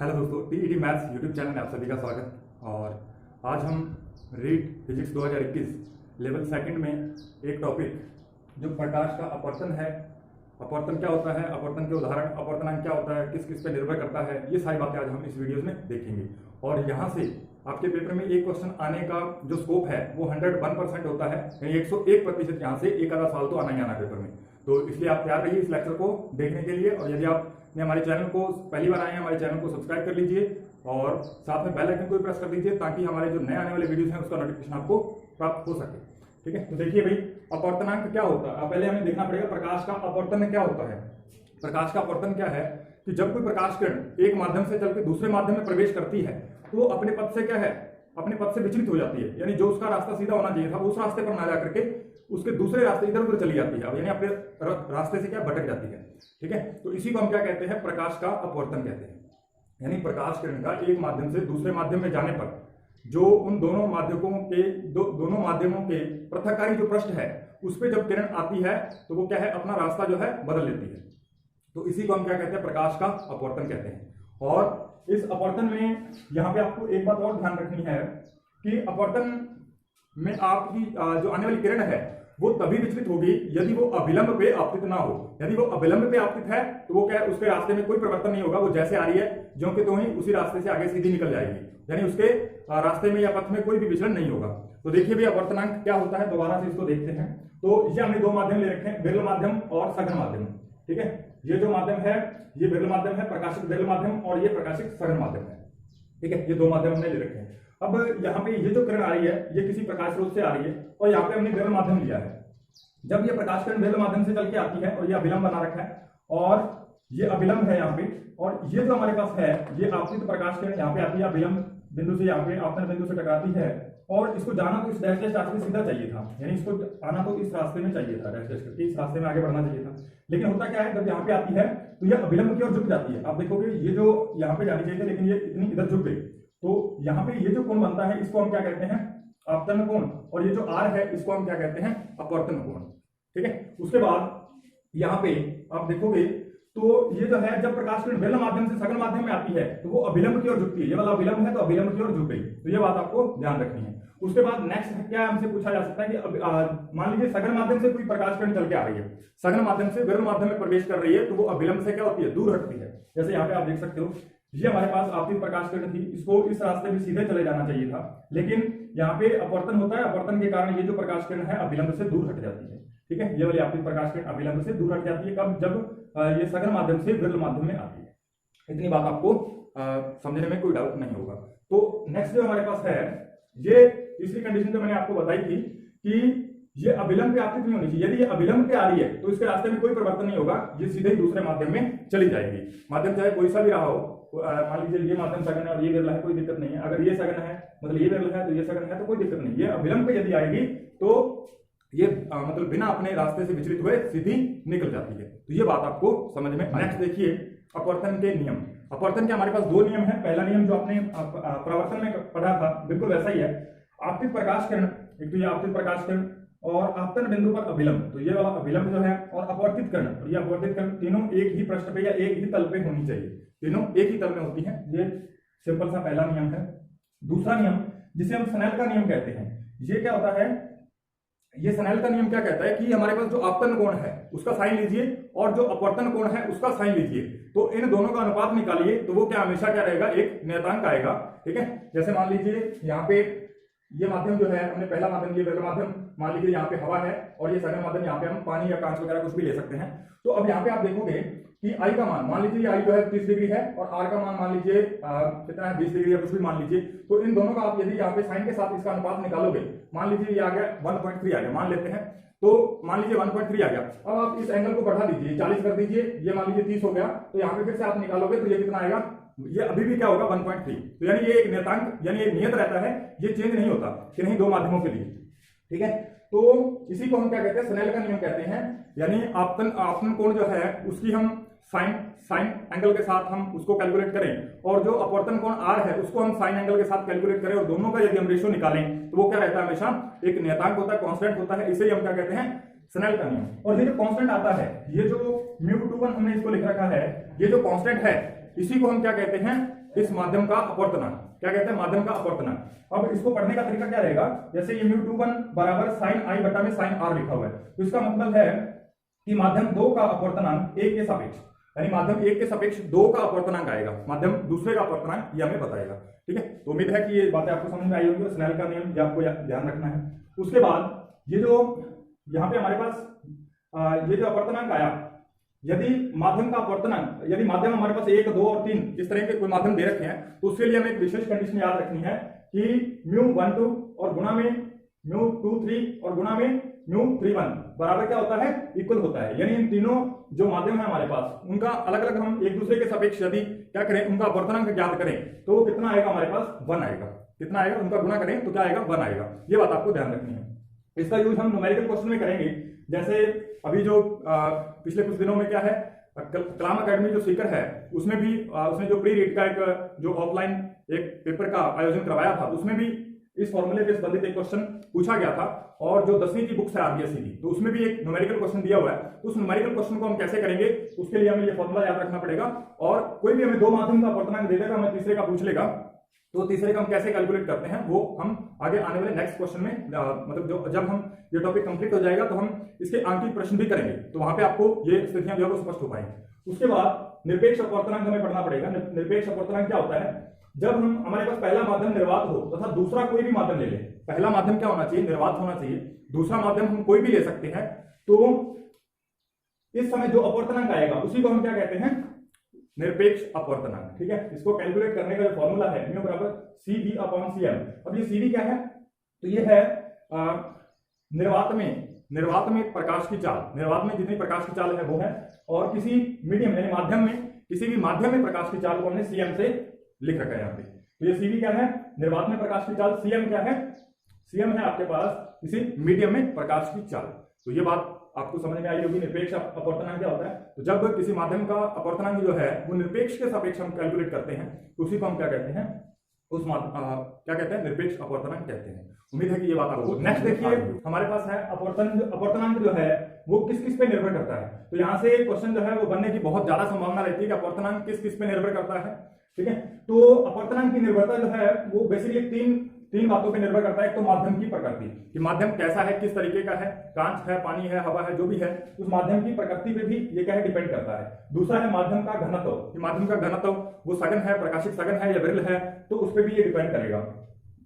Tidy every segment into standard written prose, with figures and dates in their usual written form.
Hello दोस्तों, TET maths YouTube channel में आप सभी का स्वागत। और आज हम रीट फिजिक्स 2021 लेवल सेकंड में एक टॉपिक जो प्रकाश का अपवर्तन है, अपवर्तन क्या होता है, अपवर्तन के उदाहरण, अपवर्तनांक क्या होता है, किस किस पे निर्भर करता है, ये सारी बातें आज हम इस वीडियो में देखेंगे। और यहाँ से आपके पेपर में एक क्वेश्चन आने का जो स्कोप है वो 101% होता है, यानी 101% यहाँ से एक आधा साल तो आना ही आना पेपर में। तो इसलिए आप तैयार रहिए इस लेक्चर को देखने के लिए। और यदि आपने हमारे चैनल को पहली बार आए हैं, हमारे चैनल को सब्सक्राइब कर लीजिए और साथ में बेल आइकन को भी प्रेस कर दीजिए ताकि हमारे जो नए आने वाले वीडियोस हैं उसका नोटिफिकेशन आपको प्राप्त हो सके। ठीक है, तो देखिए भाई, अपवर्तनांक क्या होता है। पहले हमें देखना पड़ेगा प्रकाश का अपवर्तन क्या होता है। प्रकाश का अपवर्तन क्या है कि जब कोई प्रकाश किरण एक माध्यम से चल के दूसरे माध्यम में प्रवेश करती है तो वो अपने पथ से क्या है, अपने पथ से विचलित हो जाती है। यानी जो उसका रास्ता सीधा होना चाहिए था वो उस रास्ते पर ना जा करके उसके दूसरे रास्ते इधर उधर चली जाती है, यानी अपने रास्ते से क्या भटक जाती है। ठीक है, तो इसी को हम क्या कहते हैं, प्रकाश का अपवर्तन कहते हैं। यानी प्रकाश किरण का एक माध्यम से दूसरे माध्यम में जाने पर जो उन दोनों माध्यमों के पृथककारी जो पृष्ठ है उस पर जब किरण आती है तो वो क्या है, अपना रास्ता जो है बदल लेती है। तो इसी को हम क्या कहते हैं, प्रकाश का अपवर्तन कहते हैं। और इस अपवर्तन में यहाँ पे आपको एक बात और ध्यान रखनी है कि अपवर्तन में आपकी जो आने वाली किरण है वो तभी विचलित होगी यदि वो अभिलंब पे आपतित ना हो। यदि वो अभिलंब पे आपतित है तो वो क्या है, उसके रास्ते में कोई परिवर्तन नहीं होगा, वो जैसे आ रही है ज्यों के त्यों ही उसी रास्ते से आगे सीधी निकल जाएगी, यानी उसके रास्ते में या पथ में कोई भी विचलन नहीं होगा। तो देखिए भी अपवर्तनांक क्या होता है, दोबारा से इसको देखते हैं। तो ये हमने दो माध्यम ले रखे हैं, विरल माध्यम और सघन माध्यम। ठीक है, ये जो माध्यम है ये विरल माध्यम है, प्रकाशित विरल माध्यम, और ये प्रकाशित सघन माध्यम है। ठीक है, ये दो माध्यम हमने ले रखे हैं। अब यहाँ पे ये जो किरण आ रही है ये किसी प्रकाश स्रोत से आ रही है और यहाँ पे हमने विरल माध्यम लिया है। जब ये प्रकाश किरण विरल माध्यम से चल के आती है और ये अभिलंब बना रखा है और ये अभिलंब है यहाँ पे, और ये जो हमारे पास है ये आपतित प्रकाश किरण यहाँ पे आती है, अभिलंब बिंदु से यहाँ पे आपतन बिंदु से टकराती है और इसको जाना तो इस डैश डैश रास्ते सीधा चाहिए था, यानी इसको आना तो इस रास्ते में चाहिए था, डैश डैश करके इस रास्ते में आगे बढ़ना चाहिए था। लेकिन होता क्या है, जब यहाँ पे आती है तो ये अभिलंब की ओर झुक जाती है। आप देखोगे ये जो यहाँ पे जानी चाहिए थी लेकिन ये इतनी इधर झुक गई, तो यहाँ पे ये जो कोण बनता है इसको हम क्या कहते हैं, आपतन कोण, और ये जो आर है इसको हम क्या कहते हैं, अपवर्तन कोण। ठीक है, उसके बाद यहाँ पे आप देखोगे तो ये जो है जब प्रकाश किरण विरल माध्यम से सघन माध्यम में आती है तो वो अभिलंब की ओर झुकती है, ये वाला अभिलंब है तो अभिलंब की ओर झुक गई, तो ये बात आपको ध्यान रखनी है। उसके बाद नेक्स्ट क्या हमसे पूछा जा सकता है कि मान लीजिए सघन माध्यम से कोई प्रकाश किरण चल के आ रही है, सघन माध्यम से विरल माध्यम में प्रवेश कर रही है तो वो अभिलंब से क्या होती है, दूर हटती है। जैसे यहाँ पे आप देख सकते हो ये हमारे पास आपतित प्रकाश किरण थी, इसको इस रास्ते में सीधे चले जाना चाहिए था, लेकिन यहाँ पे अपवर्तन होता है, अपवर्तन के कारण ये जो प्रकाश किरण है अभिलंब से दूर हट जाती है। ठीक है, ये वाली आपतित प्रकाश किरण अभिलंब से दूर हट जाती है कब, जब ये सघन माध्यम से विरल माध्यम में आती है। इतनी बात आपको समझने में कोई डाउट नहीं होगा। तो नेक्स्ट जो हमारे पास है ये तीसरी कंडीशन जो मैंने आपको बताई थी कि ये अभिलंब पे आपतित नहीं होनी चाहिए। यदि ये अभिलंब पे आ रही है तो इसके रास्ते में कोई परिवर्तन नहीं होगा, ये सीधे ही दूसरे माध्यम में चली जाएगी। माध्यम चाहे कोई सा भी रहा हो, मान लीजिए ये माध्यम सघन है और ये विरल है, कोई दिक्कत नहीं है। अगर ये सघन है मतलब ये विरल है तो ये सघन है तो कोई दिक्कत नहीं। ये अभिलंब पे यदि आएगी तो ये मतलब बिना अपने रास्ते से विचलित हुए सीधी निकल जाती है। तो ये बात आपको समझ में। नेक्स्ट देखिए अपवर्तन के नियम। अपवर्तन के हमारे पास दो नियम है। पहला नियम जो आपने प्रवर्तन में पढ़ा था बिल्कुल वैसा ही है, आपतित प्रकाश किरण, एक तो ये आपतित प्रकाश किरण और आपतन बिंदु पर अभिलंब, तो ये वाला अभिलंब जो है, और अपवर्तित किरण और ये अपवर्तित किरण, तीनों एक ही पृष्ठ पे या एक ही तल पे होनी चाहिए, तीनों एक ही तल में होती है। ये सिंपल सा पहला नियम है। दूसरा नियम जिसे हम स्नेल का नियम कहते हैं, ये क्या होता है, ये स्नेल का नियम क्या कहता है कि हमारे पास जो आपतन कोण है उसका साइन लीजिए और जो अपवर्तन कोण है उसका साइन लीजिए, तो इन दोनों का अनुपात निकालिए तो वो क्या हमेशा क्या रहेगा, एक नियतांक आएगा। ठीक है, जैसे मान लीजिए यहाँ पे ये माध्यम जो है हमने पहला माध्यम ये विरल माध्यम, मान लीजिए यहाँ पे हवा है और ये सघन माध्यम, यहाँ पे हम पानी या कांच वगैरह कुछ भी ले सकते हैं। तो अब यहाँ पे आप देखोगे कि आई का मान लीजिए आई जो है 30 डिग्री है और आर का मान लीजिए कितना है 20 डिग्री या कुछ भी मान लीजिए। तो इन दोनों का आप यदि यहाँ पे साइन के साथ इसका अनुपात निकालोगे, मान लीजिए ये आ गया 1.3 आ गया, मान लेते हैं, तो मान लीजिए 1.3 आ गया। अब आप इस एंगल को बढ़ा दीजिए, 40 कर दीजिए, ये मान लीजिए 30 हो गया, तो यहाँ पे फिर से आप निकालोगे तो ये कितना आएगा, ये अभी भी क्या होगा 1.3। तो यानी ये एक नियतांक यानी एक नियत रहता है, ये चेंज नहीं होता कि नहीं दो माध्यमों के लिए। ठीक है, तो इसी को हम क्या कहते हैं, स्नेल का नियम कहते हैं। यानी आपतन कोण जो है उसकी हम साइन एंगल के साथ हम उसको कैलकुलेट करें और जो अपवर्तन कोण आर है उसको हम साइन एंगल के साथ कैलकुलेट करें और दोनों का यदि हम रेशियो निकालें तो वो क्या रहता है, हमेशा एक नियतांक होता है, कांस्टेंट होता है। इसे हम क्या कहते हैं, स्नेल का नियम। और ये जो कांस्टेंट आता है, ये जो μ21 हमने इसको लिख रखा है, ये जो कांस्टेंट है इसी को हम क्या कहते हैं, इस माध्यम का अपवर्तनांक। क्या कहते हैं? माध्यम का अपवर्तनांक। अब इसको पढ़ने का तरीका क्या रहेगा? जैसे ये μ21 बराबर sin i बटा में sin r लिखा हुआ है, तो इसका मतलब है कि माध्यम 2 का अपवर्तनांक 1 के सापेक्ष, यानी माध्यम 1 के सापेक्ष 2 का अपवर्तनांक आएगा, माध्यम दूसरे का अपवर्तनांक ये हमें बताएगा। ठीक है, तो उम्मीद है कि ये बातें आपको समझ में आई होंगी। स्नेल का नियम ये आपको ध्यान रखना है। उसके बाद ये जो यहाँ पे हमारे पास ये जो अपवर्तनांक आया, यदि माध्यम का अपवर्तनांक, यदि माध्यम हमारे पास 1, 2 और 3 इस तरह के कोई माध्यम दे रखे हैं, तो उसके लिए हमें एक विशेष कंडीशन याद रखनी है कि μ12 और गुणा में μ23 और गुणा में μ31 बराबर क्या होता है? इक्वल होता है। यानी इन तीनों जो माध्यम है हमारे पास, उनका अलग अलग हम एक दूसरे के सापेक्ष यदि क्या करें, उनका अपवर्तनांक ज्ञात करें, तो कितना आएगा हमारे पास? 1 आएगा। कितना आएगा? उनका गुणा करें तो क्या आएगा? 1 आएगा। ये बात आपको ध्यान रखनी है। इसका यूज हम न्यूमेरिकल क्वेश्चन में करेंगे। जैसे अभी जो पिछले कुछ दिनों में क्या है, कलाम अकेडमी जो स्पीकर है, उसमें भी उसने जो प्री रीड का एक जो ऑफलाइन एक पेपर का आयोजन करवाया था, उसमें भी इस फॉर्मूले पे संबंधित एक क्वेश्चन पूछा गया था। और जो 10वीं की बुक्स है आरबीएससी की, तो उसमें भी एक न्यूमेरिकल क्वेश्चन दिया हुआ है। तो उस न्यूमेरिकल क्वेश्चन को हम कैसे करेंगे, उसके लिए हमें ये फॉर्मूला याद रखना पड़ेगा। और कोई भी हमें 2 माध्यम का अपवर्तनांक दे देगा, हमें तीसरे का पूछ लेगा, तो तीसरे का हम कैसे कैलकुलेट करते हैं वो हम आगे आने वाले नेक्स्ट क्वेश्चन में मतलब जब हम ये टॉपिक कंप्लीट हो जाएगा तो हम इसके आंतरिक प्रश्न भी करेंगे, तो वहां पे आपको ये स्थितियां जो है वो स्पष्ट हो पाएंगी। उसके बाद निरपेक्ष अपवर्तनांक हमें पढ़ना पड़ेगा। निरपेक्ष अपवर्तनांक क्या होता है? जब हम हमारे पास पहला माध्यम निर्वात हो तथा दूसरा कोई भी माध्यम ले ले, पहला माध्यम क्या होना चाहिए? निर्वात होना चाहिए। दूसरा माध्यम हम कोई भी ले सकते हैं, तो इस समय जो अपवर्तनांक आएगा उसी को हम क्या कहते हैं? निरपेक्ष अपवर्तनांक। ठीक है, इसको कैलकुलेट करने का जो फॉर्मूला है म्यू बराबर CV/CM। अब ये CV क्या है? तो ये है निर्वात में प्रकाश की चाल, निर्वात में जितनी प्रकाश की चाल है वो है, और किसी मीडियम यानी माध्यम में, किसी भी माध्यम में प्रकाश की चाल को हमने CM से लिख रखा है यहाँ पे। तो ये CV क्या है? निर्वात में प्रकाश की चाल। CM क्या है? CM है आपके पास किसी मीडियम में प्रकाश की चाल। तो ये बात आपको समझ में आई होगी। निरपेक्ष अपवर्तनांक क्या होता है? तो जब किसी माध्यम का अपवर्तनांक जो है वो निरपेक्ष के सापेक्ष हम कैलकुलेट करते हैं, तो उसी को हम क्या कहते हैं? क्या कहते हैं? निरपेक्ष अपवर्तनांक कहते हैं। उम्मीद है कि ये बात आपको। नेक्स्ट देखिए, हमारे पास है अपवर्तनांक जो है वो किस किस पे निर्भर करता है। तो यहाँ से क्वेश्चन जो है वो बनने की बहुत ज्यादा संभावना रहती है कि अपवर्तनांक किस किस पे निर्भर करता है। ठीक है, तो अपवर्तनांक की निर्भरता जो है वो बेसिकली तीन बातों पे निर्भर करता है। एक तो माध्यम की प्रकृति, कि माध्यम कैसा है, किस तरीके का है, कांच है, पानी है, हवा है, जो भी है, उस माध्यम की प्रकृति पे भी ये क्या है? डिपेंड करता है। दूसरा है माध्यम का घनत्व, कि माध्यम का घनत्व वो सघन है, प्रकाशिक सघन है या विरल है, तो उस पर भी ये डिपेंड करेगा।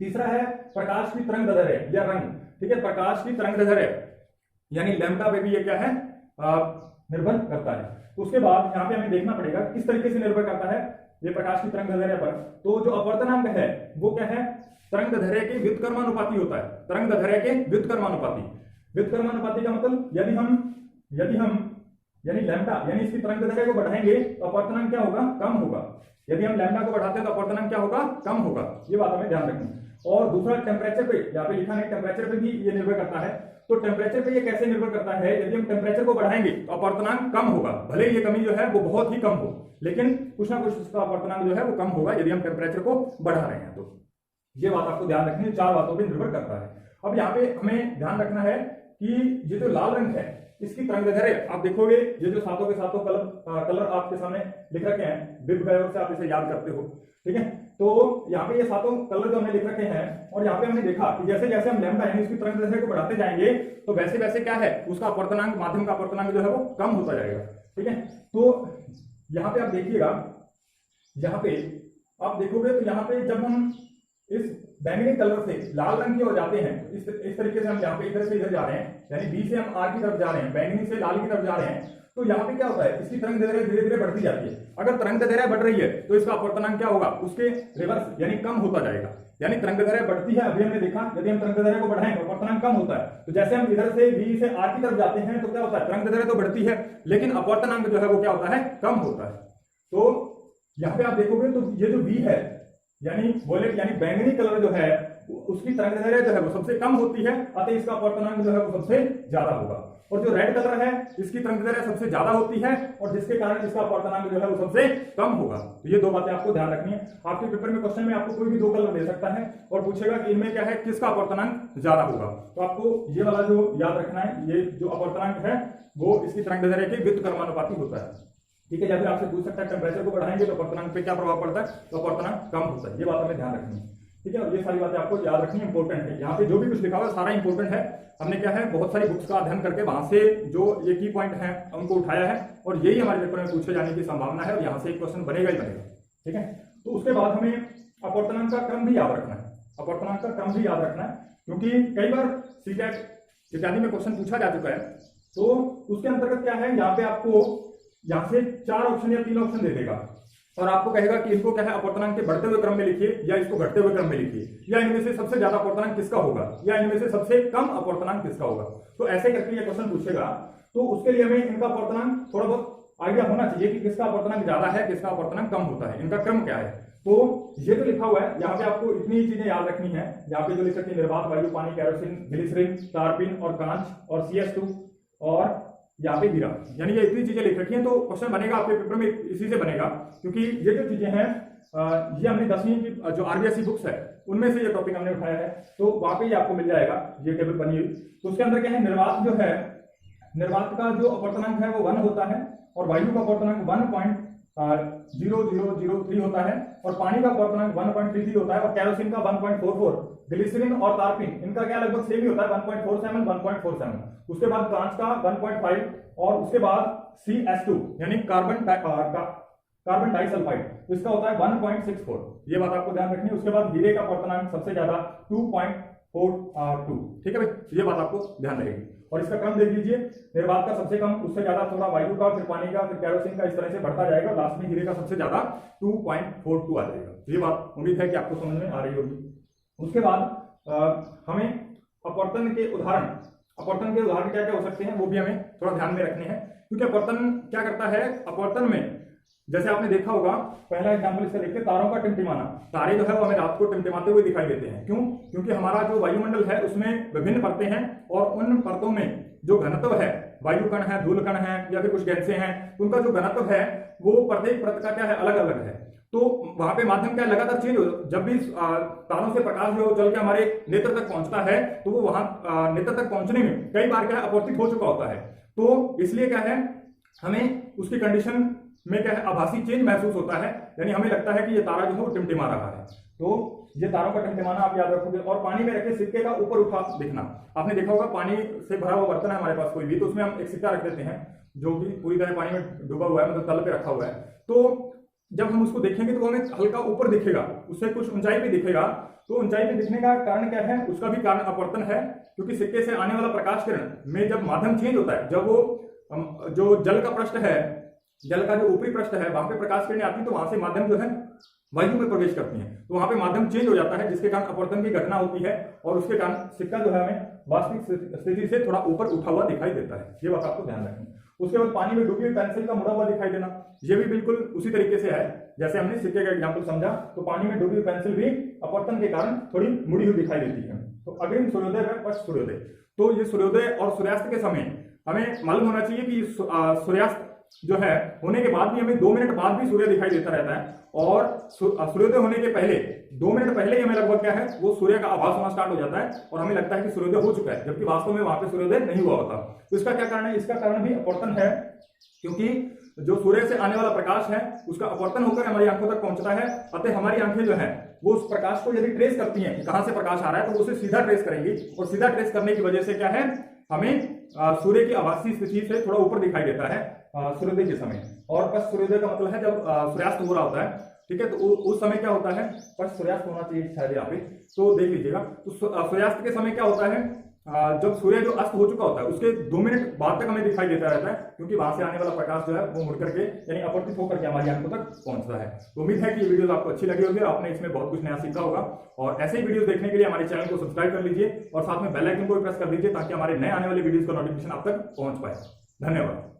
तीसरा है प्रकाश की तरंग दैर्ध्य या रंग। ठीक है, प्रकाश की तरंग दैर्ध्य यानी लैम्डा पे भी ये क्या है? निर्भर करता है। तो उसके बाद यहाँ पे हमें देखना पड़ेगा किस तरीके से निर्भर करता है ये प्रकाश की तरंग दैर्ध्य पर। तो जो अपवर्तनांक है वो क्या है? तरंग दैर्ध्य के व्युत्क्रमानुपाती होता है। तरंग दैर्ध्य के व्युत्क्रमानुपाती। व्युत्क्रमानुपाती का मतलब यदि हम यानी लैम्डा यानी इसकी तरंग दैर्ध्य को बढ़ाएंगे तो अपवर्तनांक क्या होगा? कम होगा। यदि हम लैम्डा को बढ़ाते हैं तो अपवर्तनांक क्या होगा? कम होगा। ये बात हमें ध्यान रखनी है। और दूसरा टेम्परेचर पे, यहाँ पे लिखा है टेम्परेचर पे भी ये निर्भर करता है। तो टेम्परेचर पे ये कैसे निर्भर करता है? यदि हम टेम्परेचर को बढ़ाएंगे तो अपवर्तनांक कम होगा, भले ये कमी जो है वो बहुत ही कम हो, लेकिन कुछ ना कुछ इसका अपवर्तनांक जो है वो कम होगा यदि हम टेम्परेचर को बढ़ा रहे हैं। तो ये बात आपको ध्यान रखनी है, 4 बातों पर निर्भर करता है। अब यहाँ पे हमें ध्यान रखना है कि ये जो लाल रंग है इसकी तरंग दैर्ध्य आप देखोगे, ये जो सातों के सातों कलर आपके सामने लिख रखे हैं, बिब गयोर से आप इसे याद करते हो। ठीक है, तो यहाँ पे ये सातों कलर जो हमने लिख रखे हैं, और यहाँ पे हमने देखा कि जैसे जैसे हम लैम्डा यानी इसकी तरंग दैर्ध्य को बढ़ाते जाएंगे तो वैसे वैसे क्या है? उसका अपवर्तनांक, माध्यम का अपवर्तनांक जो है वो कम होता जाएगा। ठीक है, तो यहाँ पे आप देखिएगा, यहाँ पे आप देखोगे तो यहाँ पे जब हम इस बैंगनी कलर से लाल रंग की ओर जाते हैं, इस तरीके से हम यहाँ पे इधर से इधर जा रहे हैं, यानी बी से हम आर की तरफ जा रहे हैं, बैंगनी से लाल की तरफ जा रहे हैं, तो यहाँ पे क्या होता है? इसकी तरंग दैर्ध्य धीरे धीरे बढ़ती जाती है। अगर तरंग दैर्ध्य बढ़ रही है तो इसका अपवर्तनांक क्या होगा? उसके रिवर्स यानी कम होता जाएगा। यानी तरंग दैर्ध्य बढ़ती है, अभी हमने देखा यदि हम तरंग दैर्ध्य को बढ़ाएं तो अपवर्तनांक कम होता है। तो जैसे हम इधर से बी से आर की तरफ जाते हैं तो क्या होता है? तरंग दैर्ध्य तो बढ़ती है लेकिन अपवर्तनांक जो है वो क्या होता है? कम होता है। तो यहाँ पे आप देखोगे तो ये जो बी है यानी वोलेट यानी बैंगनी कलर जो है उसकी तरंग दैर्ध्य जो है वो सबसे कम होती है, अतः इसका अपवर्तनांक जो है वो सबसे ज्यादा होगा। और जो रेड कलर है इसकी तरंग दैर्ध्य सबसे ज्यादा होती है और जिसके कारण इसका अपवर्तनांक जो है वो सबसे कम होगा। तो ये 2 बातें आपको ध्यान रखनी है। आपके पेपर में क्वेश्चन में आपको कोई भी 2 कलर दे सकता है और पूछेगा कि इनमें क्या है, किसका अपवर्तनांक ज्यादा होगा। तो आपको ये वाला जो याद रखना है, ये जो अपवर्तनांक है वो इसकी तरंग दैर्ध्य के व्युत्क्रमानुपाती होता है। ठीक है। या फिर आपसे पूछ सकता है टेम्परेचर को बढ़ाएंगे तो अपर्तनांक पे क्या प्रभाव पड़ता है, तो अपर्तनांक कम होता है। ये बात हमें ध्यान रखनी है, ठीक है। और ये सारी बातें आपको याद रखनी इंपॉर्टेंट है। यहाँ पे जो भी कुछ लिखा हुआ है सारा इंपॉर्टेंट है। हमने क्या है, बहुत सारी बुक्स का अध्ययन करके वहां से जो ये की पॉइंट है उनको उठाया है, और यही हमारे पेपर में पूछे जाने की संभावना है, और यहाँ से एक क्वेश्चन बनेगा ही बनेगा, ठीक है। तो उसके बाद हमें अपर्तनांक का क्रम भी याद रखना है, अपर्तनांक का क्रम भी याद रखना है, क्योंकि कई बार सीटेट इत्यादि में क्वेश्चन पूछा जा चुका है। तो उसके अंतर्गत क्या है, यहाँ पे आपको यहाँ से 4 ऑप्शन या 3 ऑप्शन दे देगा, और आपको कहेगा कि इनको क्या है, अपर्तनांक के बढ़ते हुए क्रम में लिखिए, या इसको घटते हुए क्रम में लिखिए, या इनमें से सबसे ज्यादा अपर्तनांक किसका होगा, या इनमें से सबसे कम अपर्तनांक किसका होगा। तो ऐसे करके ये क्वेश्चन पूछेगा। तो उसके लिए हमें इनका अपर्तनांक थोड़ा बहुत आइडिया होना चाहिए कि किसका अपर्तनांक ज्यादा है, किसका अपर्तनांक कम होता है, इनका क्रम क्या है। तो ये जो लिखा हुआ है यहाँ पे आपको इतनी चीजें याद रखनी है। यहाँ पे जो लिख सकते हैं निर्वात वायु, पानी, केरोसिन, ग्लिसरीन, टार्पिन और कांच और CS2 और यहाँ पे हीरा, यानी ये इतनी चीजें लिख रखी हैं। तो क्वेश्चन बनेगा आपके पेपर में इसी से बनेगा, क्योंकि ये जो चीजें हैं ये हमने 10वीं की जो RBSE बुक्स है उनमें से ये टॉपिक हमने उठाया है। तो वहां पे ये आपको मिल जाएगा, ये टेबल बनी हुई। तो उसके अंदर क्या है, निर्वात जो है, निर्वात का जो अपर्तनांक है वो 1 होता है, और वायु का अपर्तनांक 1.0003 होता है, और पानी का अपर्तनांक 1.33 होता है, और केरोसिन का 1.44, ग्लिसरीन और तारपीन इनका क्या लगभग सेम ही होता है 1.47। उसके बाद कांच का 1.5, और उसके बाद CS2 यानी कार्बन डाइसल्फाइड, इसका होता है 1.64। ये बात आपको ध्यान रखनी है। उसके बाद हीरे का अपर्तनांक सबसे ज्यादा 2.42, ठीक है भाई, ये बात आपको ध्यान रहेगी। और इसका क्रम देख लीजिए, निर्वात का सबसे कम, उससे ज्यादा थोड़ा वायु का, फिर पानी का, फिर केरोसिन का, इस तरह से बढ़ता जाएगा। लास्ट में हीरे का सबसे ज्यादा 2.42 आ जाएगा। ये बात उम्मीद है कि आपको समझ में आ रही होगी। उसके बाद हमें अपवर्तन के उदाहरण क्या क्या हो सकते हैं वो भी हमें थोड़ा ध्यान में रखने हैं, क्योंकि अपवर्तन क्या करता है, अपवर्तन में जैसे आपने देखा होगा, पहला एग्जांपल इसका देखते हैं, तारों का टिमटिमाना। तारे जो है वो हमें रात को टिमटिमाते हुए दिखाई देते हैं। क्यों? क्योंकि हमारा जो वायुमंडल है उसमें विभिन्न परतें हैं, और उन परतों में जो घनत्व है, वायु कण है, धूल कण है, या फिर कुछ गैसें हैं, उनका जो घनत्व है वो प्रत्येक परत का क्या है, अलग अलग है। तो वहां पे माध्यम क्या लगातार चेंज हो, जब भी तारों से प्रकाश जो चल के हमारे नेत्र तक पहुंचता है, तो वो वहां नेत्र तक पहुंचने में कई बार क्या है, अपवर्तित हो चुका होता है। तो इसलिए क्या है, हमें उसकी कंडीशन में क्या है, आभासी चेंज महसूस होता है, यानी हमें लगता है कि ये तारा जो है वो टिमटिमा रहा है। तो ये तारों का टिमटिमाना आप याद रखोगे। और पानी में रखे सिक्के का ऊपर उठा दिखना, आपने देखा होगा, पानी से भरा हुआ बर्तन है हमारे पास कोई भी, तो उसमें हम एक सिक्का रख देते हैं जो कि पूरी तरह पानी में डूबा हुआ है, मतलब तल पे रखा हुआ है। तो जब हम उसको देखेंगे तो हमें हल्का ऊपर दिखेगा, उससे कुछ ऊंचाई पे दिखेगा। तो ऊंचाई पे दिखने का कारण क्या है, उसका भी कारण अपवर्तन है, क्योंकि सिक्के से आने वाला प्रकाश किरण में जब माध्यम चेंज होता है, जब वो जो जल का पृष्ठ है, जल का जो ऊपरी पृष्ठ है, वहां पे प्रकाश किरणें आती है, तो वहां से माध्यम जो है वायु में प्रवेश करती हैं, तो वहां पे माध्यम चेंज हो जाता है, जिसके कारण अपवर्तन की घटना होती है, और उसके कारण सिक्का जो है हमें वास्तविक स्थिति से थोड़ा ऊपर उठा हुआ दिखाई देता है। ये बात आपको ध्यान रखनी है। उसके बाद पानी में डूबी हुई पेंसिल का मुड़ा हुआ दिखाई देना, ये भी बिल्कुल उसी तरीके से है जैसे हमने सिक्के का एग्जाम्पल समझा। तो पानी में डूबी हुई पेंसिल भी अपवर्तन के कारण थोड़ी मुड़ी हुई दिखाई देती है। तो अग्रिम सूर्योदय व पश्च सूर्योदय, तो ये सूर्योदय और सूर्यास्त के समय हमें मालूम होना चाहिए कि सूर्यास्त जो है होने के बाद भी हमें 2 मिनट बाद भी सूर्य दिखाई देता रहता है, और सूर्योदय होने के पहले 2 मिनट पहले ही हमें लगभग क्या है, वो सूर्य का आभास होना स्टार्ट हो जाता है, और हमें लगता है कि सूर्योदय हो चुका है, जबकि वास्तव में वहां पे सूर्योदय नहीं हुआ होता। तो इसका क्या कारण है, इसका कारण भी अपवर्तन है, क्योंकि जो सूर्य से आने वाला प्रकाश है उसका अपवर्तन होकर हमारी आंखों तक पहुंचता है। अतः हमारी आंखें जो है वो उस प्रकाश को यदि ट्रेस करती हैं कि कहां से प्रकाश आ रहा है, तो उसे सीधा ट्रेस करेंगी, और सीधा ट्रेस करने की वजह से क्या है, हमें सूर्य की आभासी स्थिति से थोड़ा ऊपर दिखाई देता है सूर्योदय के समय। और पश्च सूर्योदय का मतलब है जब सूर्यास्त हो रहा होता है, ठीक है, तो उस समय क्या होता है, पश्च सूर्यास्त होना चाहिए शायद यहाँ पे, तो देख लीजिएगा। तो सूर्यास्त के समय क्या होता है, जब सूर्य जो अस्त हो चुका होता है उसके 2 मिनट बाद तक हमें दिखाई देता रहता है, क्योंकि वहां से आने वाला प्रकाश जो है वो मुड़ करके यानी अपवर्तित होकर के हमारी आंखों तक पहुंचता है। तो उम्मीद है कि ये वीडियो आपको अच्छी लगी होगी, आपने इसमें बहुत कुछ नया सीखा होगा। और ऐसे ही वीडियो देखने के लिए हमारे चैनल को सब्सक्राइब कर लीजिए, और साथ में बेल आइकन को भी प्रेस कर दीजिए, ताकि हमारे नए आने वाले वीडियोज का नोटिफिकेशन आप तक पहुंच पाए। धन्यवाद।